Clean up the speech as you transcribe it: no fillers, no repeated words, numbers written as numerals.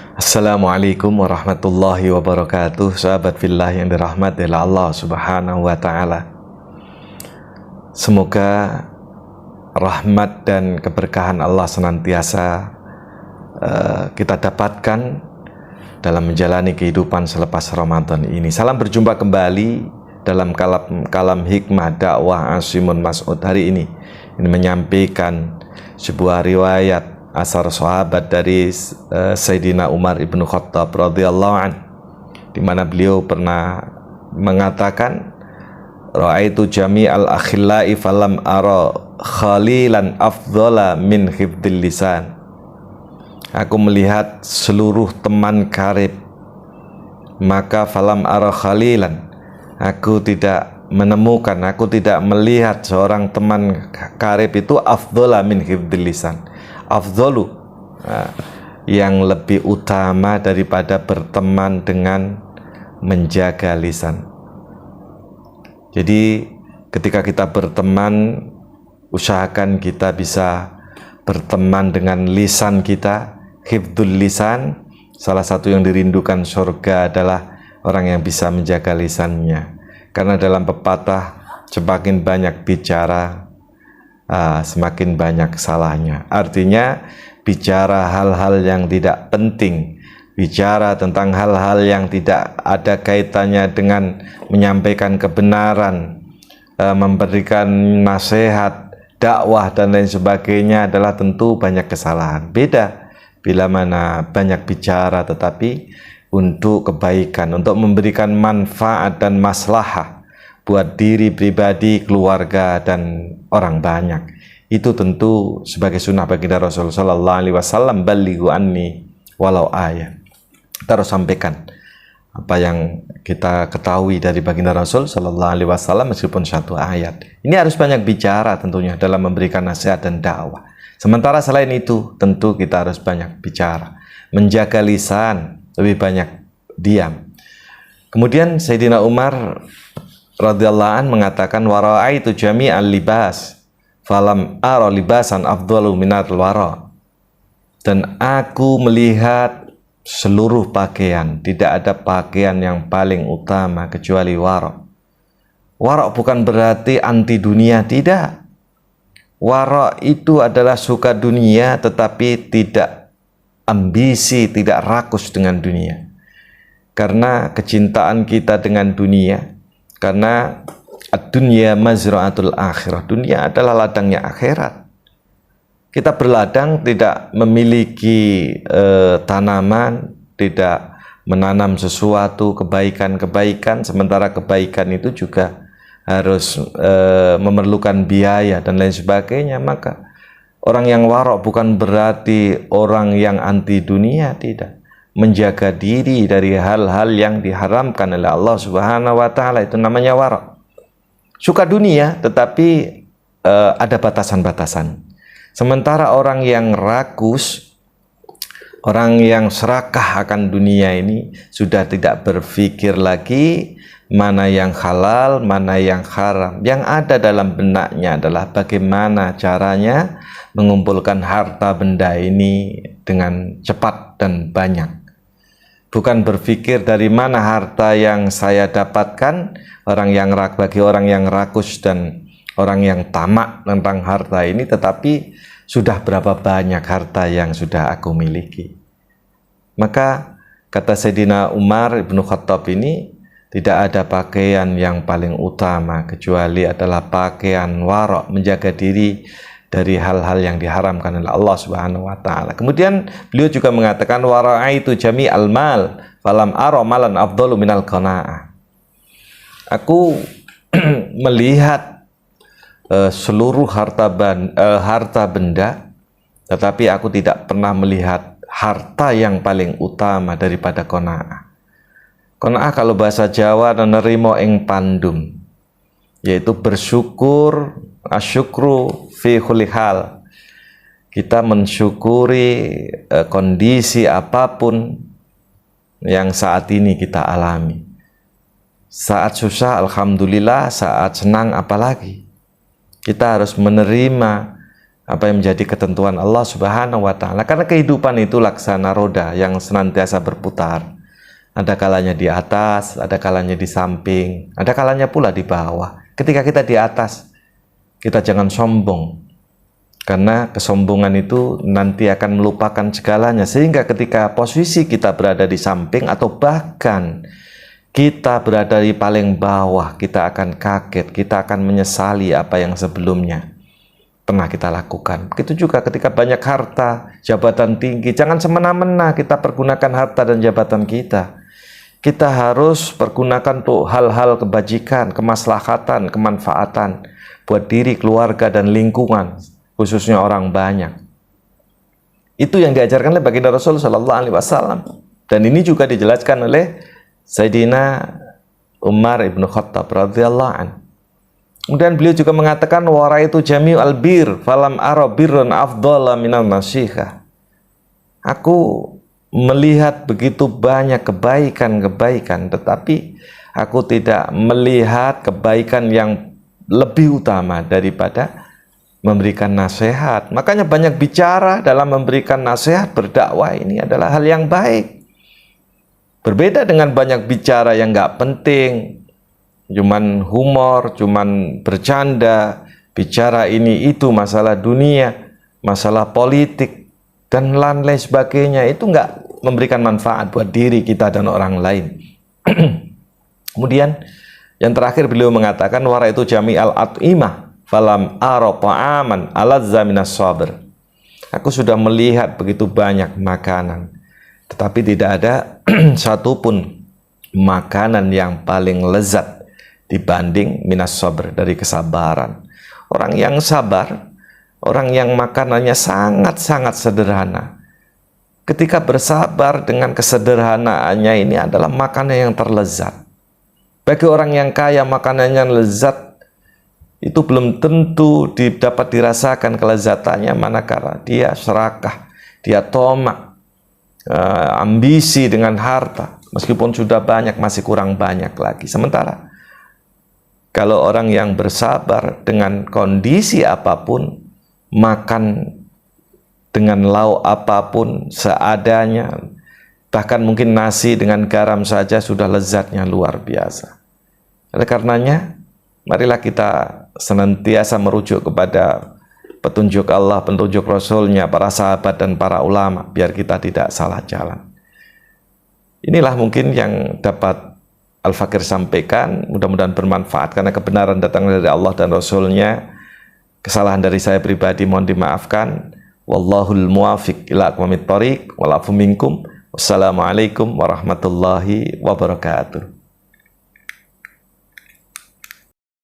Assalamualaikum warahmatullahi wabarakatuh. Sahabat fillah yang dirahmati oleh Allah Subhanahu wa taala. Semoga rahmat dan keberkahan Allah senantiasa kita dapatkan dalam menjalani kehidupan selepas Ramadan ini. Salam berjumpa kembali dalam kalam hikmah dakwah Asimun Mas'ud hari ini. Ini menyampaikan sebuah riwayat asar sahabat dari Sayyidina Umar ibn Khattab radhiyallahu an, di mana beliau pernah mengatakan, ra'aitu jami'al akhillai falam ara khalilan afdhala min hifdzil lisan. Aku melihat seluruh teman karib, maka falam ara khalilan, aku tidak menemukan, aku tidak melihat seorang teman karib itu afdhala min hifdzil lisan. Afdhalu, yang lebih utama daripada berteman dengan menjaga lisan. Jadi ketika kita berteman, usahakan kita bisa berteman dengan lisan kita. Hifdzul lisan, salah satu yang dirindukan surga adalah orang yang bisa menjaga lisannya. Karena dalam pepatah, semakin banyak bicara, semakin banyak salahnya. Artinya bicara hal-hal yang tidak penting, bicara tentang hal-hal yang tidak ada kaitannya dengan menyampaikan kebenaran, memberikan nasihat, dakwah dan lain sebagainya adalah tentu banyak kesalahan. Beda bila mana banyak bicara tetapi untuk kebaikan, untuk memberikan manfaat dan maslahah buat diri pribadi, keluarga, dan orang banyak. Itu tentu sebagai sunnah baginda Rasul sallallahu alaihi wasallam, balighu anni walau ayat. Kita harus sampaikan apa yang kita ketahui dari baginda Rasul sallallahu alaihi wasallam meskipun satu ayat. Ini harus banyak bicara tentunya dalam memberikan nasihat dan dakwah. Sementara selain itu, tentu kita harus banyak bicara, menjaga lisan, lebih banyak diam. Kemudian Sayyidina Umar radhiyallahu an mengatakan, wara'aitu jami'al libas falam ara libasan afdalu minal wara. Dan aku melihat seluruh pakaian, tidak ada pakaian yang paling utama kecuali wara. Wara bukan berarti anti dunia, tidak. Wara itu adalah suka dunia tetapi tidak ambisi, tidak rakus dengan dunia. Karena kecintaan kita dengan dunia, karena dunia mazra'atul akhirah, dunia adalah ladangnya akhirat. Kita berladang tidak memiliki tanaman, tidak menanam sesuatu kebaikan-kebaikan, sementara kebaikan itu juga harus memerlukan biaya dan lain sebagainya. Maka orang yang warok bukan berarti orang yang anti dunia, tidak. Menjaga diri dari hal-hal yang diharamkan oleh Allah Subhanahu wa taala, itu namanya warok. Suka dunia tetapi ada batasan-batasan. Sementara orang yang rakus, orang yang serakah akan dunia ini sudah tidak berpikir lagi mana yang halal, mana yang haram. Yang ada dalam benaknya adalah bagaimana caranya mengumpulkan harta benda ini dengan cepat dan banyak. Bukan berpikir dari mana harta yang saya dapatkan. Bagi orang yang rakus dan orang yang tamak tentang harta ini, tetapi sudah berapa banyak harta yang sudah aku miliki. Maka kata Sayyidina Umar ibn Khattab ini, tidak ada pakaian yang paling utama kecuali adalah pakaian warok, menjaga diri dari hal-hal yang diharamkan oleh Allah Subhanahu wa taala. Kemudian beliau juga mengatakan, wara'aitu jami'al mal falam ara malan afdalu minal qanaah. Aku melihat seluruh harta benda, tetapi aku tidak pernah melihat harta yang paling utama daripada qanaah. Qanaah kalau bahasa Jawa nerimo ing pandum, yaitu bersyukur, asyukru fi kulli hal. Kita mensyukuri kondisi apapun yang saat ini kita alami. Saat susah alhamdulillah, saat senang apalagi. Kita harus menerima apa yang menjadi ketentuan Allah Subhanahu wa Ta'ala. Karena kehidupan itu laksana roda yang senantiasa berputar. Ada kalanya di atas, ada kalanya di samping, ada kalanya pula di bawah. Ketika kita di atas, kita jangan sombong, karena kesombongan itu nanti akan melupakan segalanya. Sehingga ketika posisi kita berada di samping atau bahkan kita berada di paling bawah, kita akan kaget, kita akan menyesali apa yang sebelumnya pernah kita lakukan. Begitu juga ketika banyak harta, jabatan tinggi, jangan semena-mena kita pergunakan harta dan jabatan kita. Kita harus pergunakan untuk hal-hal kebajikan, kemaslahatan, kemanfaatan buat diri, keluarga, dan lingkungan, khususnya orang banyak. Itu yang diajarkan oleh baginda Rasul Sallallahu Alaihi Wasallam. Dan ini juga dijelaskan oleh Sayyidina Umar ibn Khattab radhiyallahu anhu. Kemudian beliau juga mengatakan, wara itu jami albir falam ara birran afdhala minal nasiha. Aku melihat begitu banyak kebaikan-kebaikan, tetapi aku tidak melihat kebaikan yang lebih utama daripada memberikan nasihat. Makanya banyak bicara dalam memberikan nasihat, berdakwah ini adalah hal yang baik. Berbeda dengan banyak bicara yang nggak penting, cuman humor, cuman bercanda, bicara ini itu, masalah dunia, masalah politik, dan lain-lain sebagainya. Itu nggak memberikan manfaat buat diri kita dan orang lain. Kemudian yang terakhir beliau mengatakan, wara itu jami al-at'imah falam ara ta'aman alazza minas sabr. Aku sudah melihat begitu banyak makanan, tetapi tidak ada satupun makanan yang paling lezat dibanding minas sabr, dari kesabaran. Orang yang sabar, orang yang makanannya sangat-sangat sederhana, ketika bersabar dengan kesederhanaannya, ini adalah makanan yang terlezat. Bagi orang yang kaya, makanannya lezat itu belum tentu dapat dirasakan kelezatannya, manakala dia serakah, dia tomak, ambisi dengan harta, meskipun sudah banyak masih kurang banyak lagi. Sementara kalau orang yang bersabar dengan kondisi apapun, makan dengan lauk apapun seadanya, bahkan mungkin nasi dengan garam saja sudah lezatnya luar biasa. Oleh karenanya, marilah kita senantiasa merujuk kepada petunjuk Allah, petunjuk Rasulnya, para sahabat dan para ulama, biar kita tidak salah jalan. Inilah mungkin yang dapat Al-Fakir sampaikan, mudah-mudahan bermanfaat, karena kebenaran datang dari Allah dan Rasulnya. Kesalahan dari saya pribadi mohon dimaafkan. Wallahul muwafiq ila aqwamit thoriq wal afu minkum. Wassalamualaikum warahmatullahi wabarakatuh.